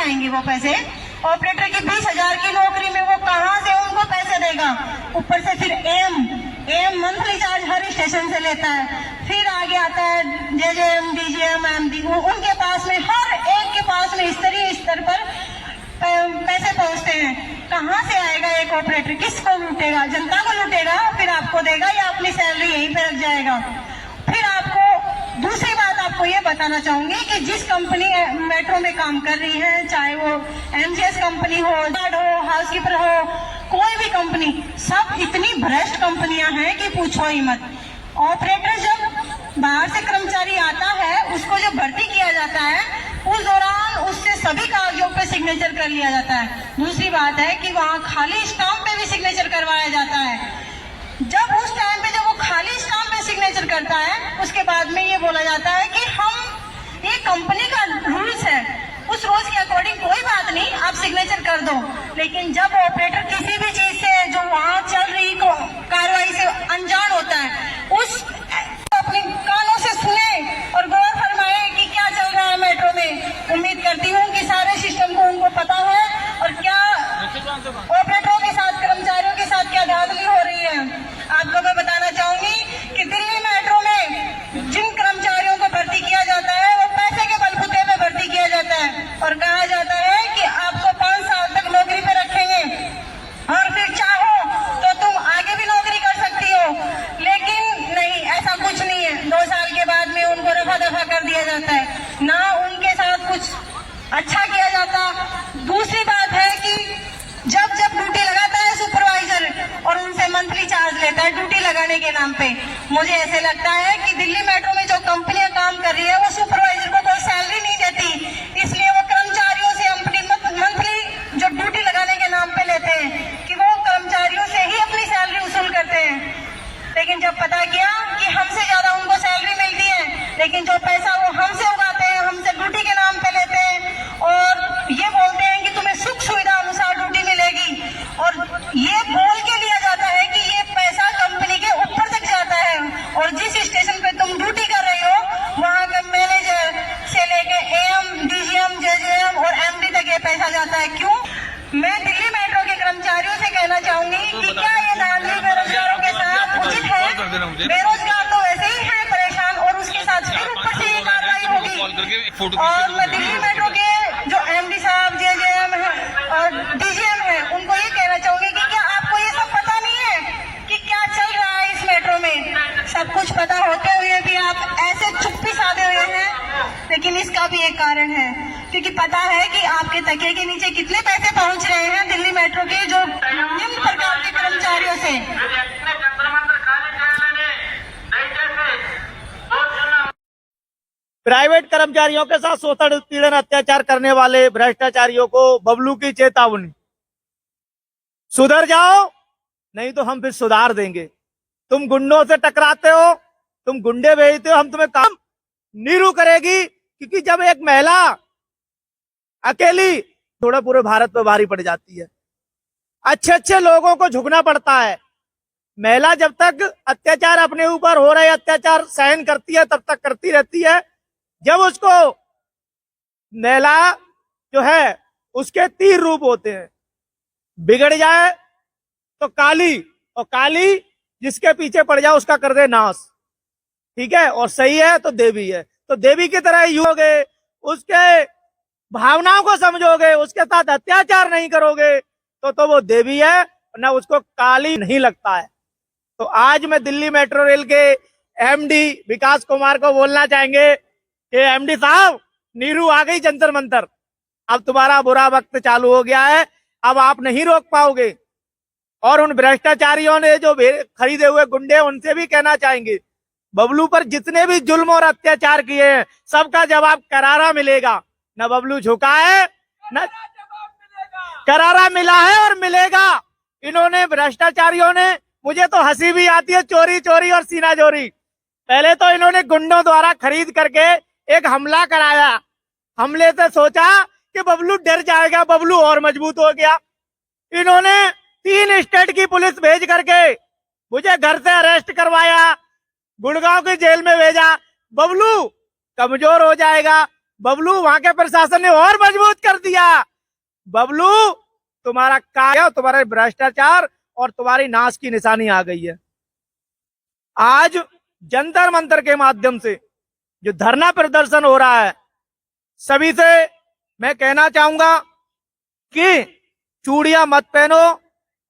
आएंगे वो पैसे? ऑपरेटर की 20,000 की नौकरी में वो कहाँ से उनको पैसे देगा? ऊपर से फिर एम मंथली चार्ज हर स्टेशन से लेता है। फिर आगे आता है जेजेएम, डीजीएम, एमडी, उनके पास में हर एक के पास में स्तरीय स्तर पर पैसे पहुंचते हैं। कहाँ से आएगा एक ऑपरेटर? किसको लूटेगा? जनता को लूटेगा, फिर आपको देगा या अपनी सैलरी यहीं पे रख जाएगा? फिर आपको दूसरी बात आपको ये बताना चाहूंगी कि जिस कंपनी मेट्रो में काम कर रही है, चाहे वो एमजीएस कंपनी हो, हाउसकीपर हो, कोई भी कंपनी, सब इतनी भ्रष्ट कंपनियां हैं कि पूछो ही मत। ऑपरेटर जब बाहर से कर्मचारी आता है, उसको जब भर्ती किया जाता है, उस दौरान उससे सभी कागजों पे सिग्नेचर कर लिया जाता है। दूसरी बात है कि वहाँ खाली स्टाम्प पे भी सिग्नेचर करवाया जाता है। जब उस टाइम पे जब वो खाली स्टाम्प पे सिग्नेचर करता है, उसके बाद में ये बोला जाता है कि हम ये कंपनी का रूल्स है, उस रोज के अकॉर्डिंग कोई बात नहीं, आप सिग्नेचर कर दो। लेकिन जब ऑपरेटर किसी भी चीज से जो वहाँ चल रही कार्रवाई से अनजान होता है, उस अपने कानों से सुने और गौर फरमाए कि क्या चल रहा है मेट्रो में। उम्मीद करती हूँ कि सारे सिस्टम को उनको पता है और क्या ऑपरेटरों के साथ, कर्मचारियों के साथ क्या धांधली हो रही है। आपको मैं बताना चाहूंगी कि दिल्ली मेट्रो में जिन कर्मचारियों को भर्ती किया जाता है, वो पैसे के बलबूते पे भर्ती किया जाता है और कहा जाता है कि आपको 5 साल तक नौकरी पे रखेंगे और फिर चाहो तो तुम आगे भी नौकरी कर सकती हो। लेकिन नहीं, ऐसा कुछ नहीं है। 2 साल के बाद में उनको रफा दफा कर दिया जाता है, ना उनके साथ कुछ अच्छा किया जाता। दूसरी बात है कि जब ड्यूटी लगाता है सुपरवाइजर और उनसे मंथली चार्ज लेता है ड्यूटी लगाने के नाम पे, मुझे ऐसे लगता है कि दिल्ली मेट्रो में जो कंपनियां काम कर रही है, वो सुपरवाइजर को कोई सैलरी नहीं देती, इसलिए वो कर्मचारियों से अपनी मंथली जो ड्यूटी लगाने के नाम पे लेते हैं कि वो कर्मचारियों से ही अपनी सैलरी वसूल करते हैं। लेकिन जब पता किया कि हमसे ज्यादा उनको सैलरी मिलती है, लेकिन जो पैसा वो हमसे उगाते हैं, हमसे ड्यूटी के नाम पे लेते हैं और ये बोलते हैं कि तुम्हें सुख सुविधा अनुसार ड्यूटी मिलेगी, और ये बोल के लिया जाता है कि ये पैसा कंपनी के ऊपर तक जाता है और जिस स्टेशन पे तुम ड्यूटी कर रही हो, वहाँ के मैनेजर से लेके एम, डीजीएम, जेजेएम और एमडी तक ये पैसा जाता है। क्यों? मैं दिल्ली मेट्रो के कर्मचारियों से कहना चाहूंगी कि क्या ये धांधली बेरोजगारों के साथ उचित है? बेरोजगार तो वैसे ही है परेशान और उसके साथ फिर ऊपर से ये कार्रवाई होगी। और मैं दिल्ली मेट्रो के जो एमडी साहब, जेजेएम और डीजीएम है, उनको ये कहना चाहूंगी कि क्या आपको ये सब पता नहीं है कि क्या चल रहा है इस मेट्रो में? सब कुछ पता होते हुए भी आप ऐसे चुप्पी साधे हुए हैं। लेकिन इसका भी एक कारण है, क्योंकि पता है कि आपके तकिए के नीचे कितने पैसे पहुंच रहे हैं दिल्ली मेट्रो के जो निम्न प्रकार के कर्मचारियों से। प्राइवेट कर्मचारियों के साथ शोषण, उत्पीड़न, अत्याचार करने वाले भ्रष्टाचारियों को बबलू की चेतावनी, सुधर जाओ नहीं तो हम फिर सुधार देंगे। तुम गुंडों से टकराते हो, तुम गुंडे भेजते हो, हम तुम्हें काम नीरू करेगी, क्योंकि जब एक महिला अकेली थोड़ा पूरे भारत में भारी पड़ जाती है। अच्छे लोगों को झुकना पड़ता है। महिला जब तक अत्याचार अपने ऊपर हो रहे अत्याचार सहन करती है, तब तक करती रहती है। जब उसको महिला जो है उसके 3 रूप होते हैं, बिगड़ जाए तो काली, और काली जिसके पीछे पड़ जाए उसका कर दे नाश, ठीक है, और सही है तो देवी है। तो देवी की तरह ही होगे, उसके भावनाओं को समझोगे, उसके साथ अत्याचार नहीं करोगे तो वो देवी है, ना उसको काली नहीं लगता है। तो आज मैं दिल्ली मेट्रो रेल के एमडी विकास कुमार को बोलना चाहेंगे कि एमडी साहब, नीरू आ गई जंतर मंतर, अब तुम्हारा बुरा वक्त चालू हो गया है, अब आप नहीं रोक पाओगे। और उन भ्रष्टाचारियों ने जो खरीदे हुए गुंडे, उनसे भी कहना चाहेंगे, बबलू पर जितने भी जुल्म और अत्याचार किए हैं, सबका जवाब करारा मिलेगा। न बबलू झुका है, न करारा मिला है और मिलेगा। इन्होंने भ्रष्टाचारियों ने, मुझे तो हंसी भी आती है, चोरी चोरी और सीना चोरी। पहले तो इन्होंने गुंडों द्वारा खरीद करके एक हमला कराया, हमले से सोचा कि बबलू डर जाएगा, बबलू और मजबूत हो गया। इन्होंने 3 स्टेट की पुलिस भेज करके मुझे घर से अरेस्ट करवाया, गुड़गांव की जेल में भेजा। बबलू कमजोर हो जाएगा, बबलू वहां के प्रशासन ने और मजबूत कर दिया। बबलू तुम्हारा कार्य, तुम्हारे भ्रष्टाचार और तुम्हारी नाश की निशानी आ गई है। आज जंतर मंतर के माध्यम से जो धरना प्रदर्शन हो रहा है, सभी से मैं कहना चाहूंगा कि चूड़ियां मत पहनो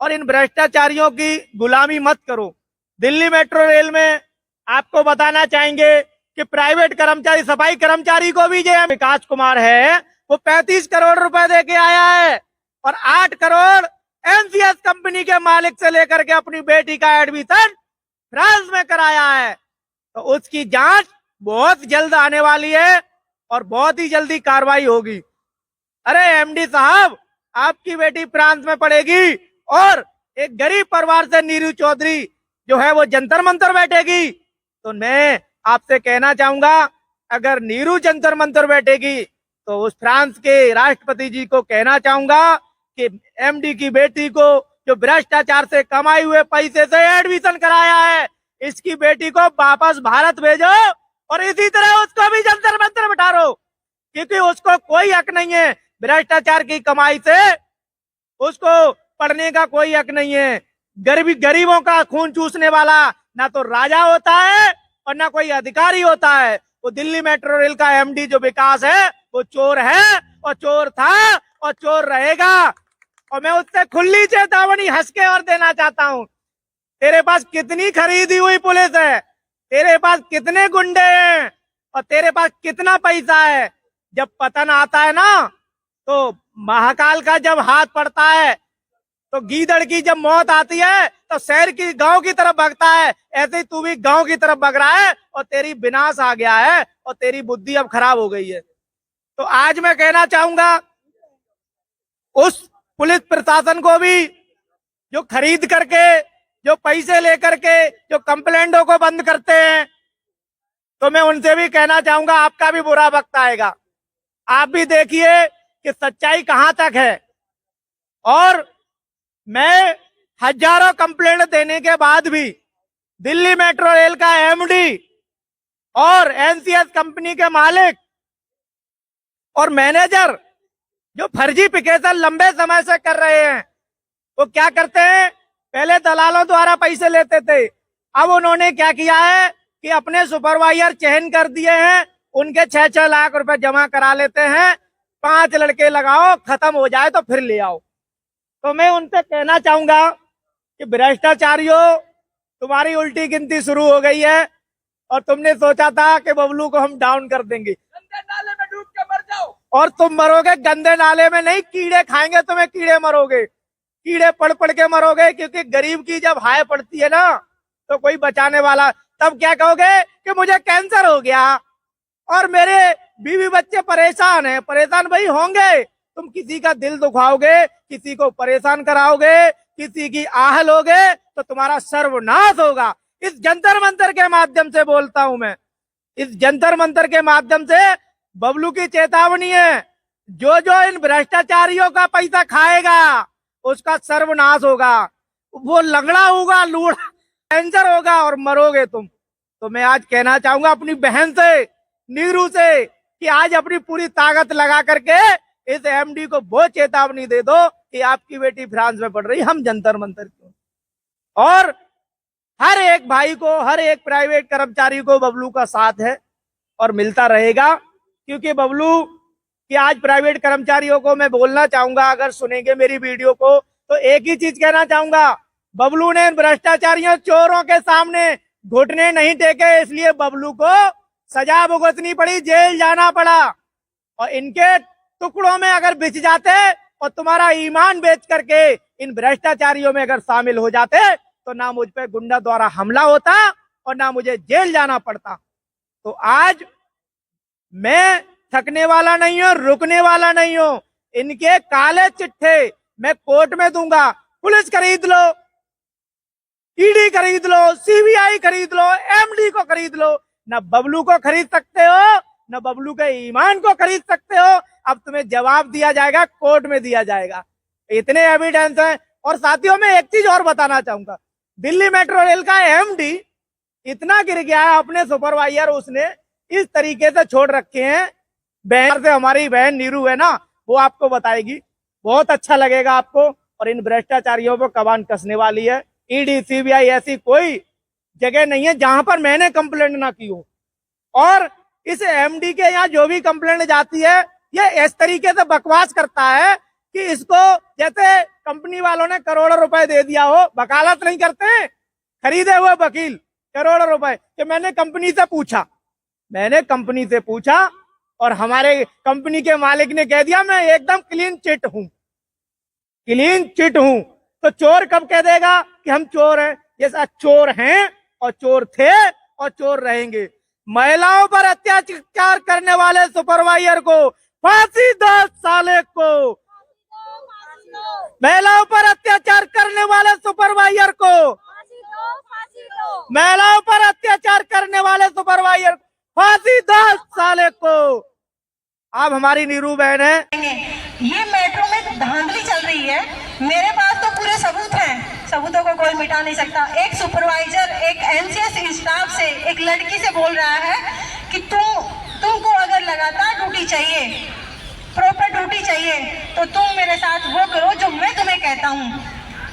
और इन भ्रष्टाचारियों की गुलामी मत करो। दिल्ली मेट्रो रेल में आपको बताना चाहेंगे कि प्राइवेट कर्मचारी, सफाई कर्मचारी को भी जो विकास कुमार है वो 35 करोड़ रुपए दे के आया है और 8 करोड़ एनसीएस कंपनी के मालिक से लेकर के अपनी बेटी का एडमिशन फ्रांस में कराया है। तो उसकी जांच बहुत जल्द आने वाली है और बहुत ही जल्दी कार्रवाई होगी। अरे एमडी साहब, आपकी बेटी फ्रांस में पढ़ेगी और एक गरीब परिवार से नीरू चौधरी जो है वो जंतर मंतर बैठेगी। तो मैं आपसे कहना चाहूंगा, अगर नीरू जंतर मंतर बैठेगी तो उस फ्रांस के राष्ट्रपति जी को कहना चाहूंगा कि एमडी की बेटी को जो भ्रष्टाचार से कमाए हुए पैसे से एडमिशन कराया है, इसकी बेटी को वापस भारत भेजो और इसी तरह उसको भी जंतर मंतर बिठारो, क्योंकि उसको कोई हक नहीं है भ्रष्टाचार की कमाई से, उसको पढ़ने का कोई हक नहीं है। गरीबों का खून चूसने वाला ना तो राजा होता है और ना कोई अधिकारी होता है। वो दिल्ली मेट्रो रेल का एमडी जो विकास है वो चोर है और चोर था और चोर रहेगा। और मैं उससे खुली चेतावनी हंस के और देना चाहता हूँ, तेरे पास कितनी खरीदी हुई पुलिस है, तेरे पास कितने गुंडे हैं और तेरे पास कितना पैसा है। जब पतन आता है ना, तो महाकाल का जब हाथ पड़ता है, तो गीदड़ की जब मौत आती है तो शहर की गांव की तरफ भागता है। ऐसे ही तू भी गांव की तरफ भाग रहा है और तेरी विनाश आ गया है और तेरी बुद्धि अब खराब हो गई है। तो आज मैं कहना चाहूंगा उस पुलिस प्रशासन को भी जो खरीद करके, जो पैसे लेकर के जो कंप्लेंटों को बंद करते हैं, तो मैं उनसे भी कहना चाहूंगा आपका भी बुरा वक्त आएगा। आप भी देखिए कि सच्चाई कहां तक है। और मैं हजारों कंप्लेंट देने के बाद भी दिल्ली मेट्रो रेल का एमडी और एनसीएस कंपनी के मालिक और मैनेजर जो फर्जी एप्लीकेशन लंबे समय से कर रहे हैं, वो क्या करते हैं, पहले दलालों द्वारा पैसे लेते थे। अब उन्होंने क्या किया है कि अपने सुपरवाइजर चयन कर दिए हैं, उनके 6-6 लाख रुपए जमा करा लेते हैं। 5 लड़के लगाओ, खत्म हो जाए तो फिर ले आओ। तो मैं उनसे कहना चाहूंगा कि भ्रष्टाचारियों, तुम्हारी उल्टी गिनती शुरू हो गई है और तुमने सोचा था कि बबलू को हम डाउन कर देंगे, गंदे नाले में डूब के मर जाओ। और तुम मरोगे गंदे नाले में नहीं, कीड़े खाएंगे तुम्हें, कीड़े मरोगे, कीड़े पड़ के मरोगे। क्योंकि गरीब की जब हाय पड़ती है ना, तो कोई बचाने वाला, तब क्या कहोगे कि मुझे कैंसर हो गया और मेरे बीवी बच्चे परेशान हैं। परेशान भाई होंगे, तुम किसी का दिल दुखाओगे, किसी को परेशान कराओगे, किसी की आह लोगे, तो तुम्हारा सर्वनाश होगा। इस जंतर मंतर के माध्यम से बोलता हूं मैं, इस जंतर मंतर के माध्यम से बबलू की चेतावनी है, जो जो इन भ्रष्टाचारियों का पैसा खाएगा उसका सर्वनाश होगा। वो लंगड़ा होगा, लूड़ा, कैंसर होगा और मरोगे तुम। तो मैं आज कहना चाहूंगा अपनी बहन से, नीरू से, कि आज अपनी पूरी ताकत लगा करके इस एमडी को वो चेतावनी दे दो कि आपकी बेटी फ्रांस में पढ़ रही, हम जंतर मंतर क्यों। और हर एक भाई को, हर एक प्राइवेट कर्मचारी को बबलू का साथ है और मिलता रहेगा। क्योंकि बबलू कि आज प्राइवेट कर्मचारियों को मैं बोलना चाहूंगा, अगर सुनेंगे मेरी वीडियो को, तो एक ही चीज कहना चाहूंगा, बबलू ने भ्रष्टाचारियों, चोरों के सामने घुटने नहीं टेके, इसलिए बबलू को सजा भुगतनी पड़ी, जेल जाना पड़ा। और इनके टुकड़ों में अगर बिछ जाते और तुम्हारा ईमान बेच करके इन भ्रष्टाचारियों में अगर शामिल हो जाते, तो ना मुझ पे गुंडा द्वारा हमला होता और ना मुझे जेल जाना पड़ता। तो आज मैं थकने वाला नहीं हूं, रुकने वाला नहीं हूं। इनके काले चिट्ठे मैं कोर्ट में दूंगा। पुलिस खरीद लो, ईडी खरीद लो, सीबीआई खरीद लो, एमडी को खरीद लो, ना बबलू को खरीद सकते हो, ना बबलू के ईमान को खरीद सकते हो। अब तुम्हें जवाब दिया जाएगा, कोर्ट में दिया जाएगा। इतने एविडेंस हैं। और साथियों में एक चीज और बताना चाहूंगा, दिल्ली मेट्रो रेल का एमडी इतना गिर गया है, अपने सुपरवाइजर उसने इस तरीके से छोड़ रखे हैं बिहार से हमारी बहन नीरू है ना, वो आपको बताएगी, बहुत अच्छा लगेगा आपको। और इन भ्रष्टाचारियों पर कबान कसने वाली है। ईडी सीबीआई ऐसी कोई जगह नहीं है जहां पर मैंने कंप्लेंट ना की हो। और इस एमडी के यहाँ जो भी कंप्लेंट जाती है, ये इस तरीके से बकवास करता है कि इसको जैसे कंपनी वालों ने करोड़ों रुपए दे दिया हो। वकालत नहीं करते, खरीदे हुए वकील करोड़ों रुपए। कि मैंने कंपनी से पूछा और हमारे कंपनी के मालिक ने कह दिया मैं एकदम क्लीन चिट हूं। तो चोर कब कह देगा कि हम चोर हैं? ये चोर हैं और चोर थे और चोर रहेंगे। महिलाओं पर अत्याचार करने वाले सुपरवाइजर को फांसी 10 साले को। महिलाओं पर अत्याचार करने वाले सुपरवाइजर को, महिलाओं पर अत्याचार करने वाले सुपरवाइजर फांसी 10 साले को। अब हमारी नीरू बहन है। ये मेट्रो में धांधली चल रही है। मेरे पास तो पूरे सबूत हैं, सबूतों को कोई मिटा नहीं सकता। एक सुपरवाइजर एक एनसीएस स्टाफ से एक लड़की से बोल रहा है कि तुमको अगर लगातार ड्यूटी चाहिए, प्रॉपर ड्यूटी चाहिए, तो तुम मेरे साथ वो करो जो मैं तुम्हें कहता हूँ।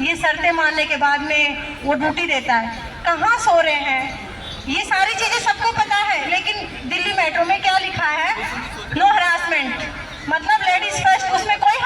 ये शर्तें मानने के बाद में वो ड्यूटी देता है। कहाँ सो रहे हैं? ये सारी चीजें सबको पता है, लेकिन दिल्ली मेट्रो में क्या लिखा है? नो हरासमेंट, मतलब लेडीज फर्स्ट, उसमें कोई